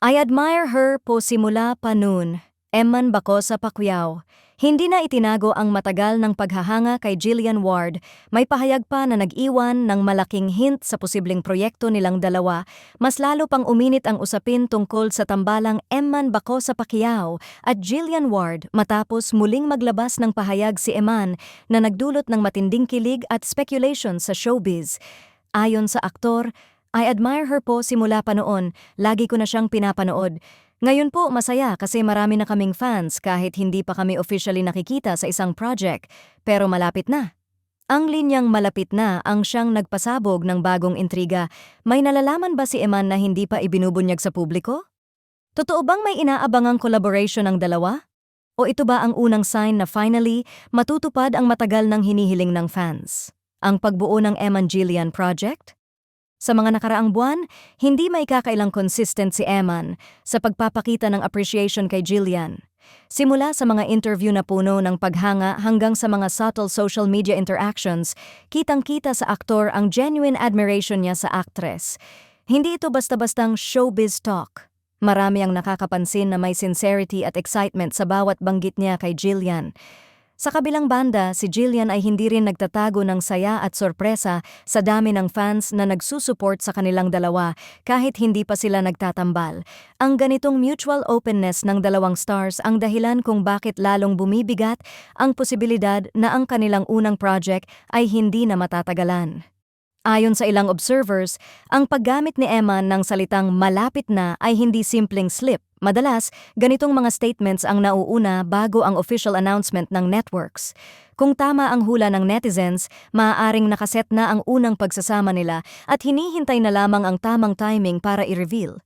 I admire her po simula pa noon. Emman Bacosa Pacquiao. Hindi na itinago ang matagal ng paghahanga kay Jillian Ward, may pahayag pa na nag-iwan ng malaking hint sa posibleng proyekto nilang dalawa, mas lalo pang uminit ang usapin tungkol sa tambalang Emman Bacosa Pacquiao at Jillian Ward matapos muling maglabas ng pahayag si Emman na nagdulot ng matinding kilig at speculation sa showbiz. Ayon sa aktor, I admire her po simula pa noon, lagi ko na siyang pinapanood. Ngayon po masaya kasi marami na kaming fans kahit hindi pa kami officially nakikita sa isang project, pero malapit na. Ang linyang malapit na ang siyang nagpasabog ng bagong intriga. May nalalaman ba si Eman na hindi pa ibinubunyag sa publiko? Totoo bang may inaabangang collaboration ng dalawa? O ito ba ang unang sign na finally matutupad ang matagal ng hinihiling ng fans? Ang pagbuo ng Eman Jillian Project? Sa mga nakaraang buwan, hindi may kakailang consistent si Eman sa pagpapakita ng appreciation kay Jillian. Simula sa mga interview na puno ng paghanga hanggang sa mga subtle social media interactions, kitang-kita sa aktor ang genuine admiration niya sa actress. Hindi ito basta-bastang showbiz talk. Marami ang nakakapansin na may sincerity at excitement sa bawat banggit niya kay Jillian. Sa kabilang banda, si Jillian ay hindi rin nagtatago ng saya at sorpresa sa dami ng fans na nagsusuport sa kanilang dalawa kahit hindi pa sila nagtatambal. Ang ganitong mutual openness ng dalawang stars ang dahilan kung bakit lalong bumibigat ang posibilidad na ang kanilang unang project ay hindi na matatagalan. Ayon sa ilang observers, ang paggamit ni Eman ng salitang malapit na ay hindi simpleng slip. Madalas, ganitong mga statements ang nauuna bago ang official announcement ng networks. Kung tama ang hula ng netizens, maaaring nakaset na ang unang pagsasama nila at hinihintay na lamang ang tamang timing para i-reveal.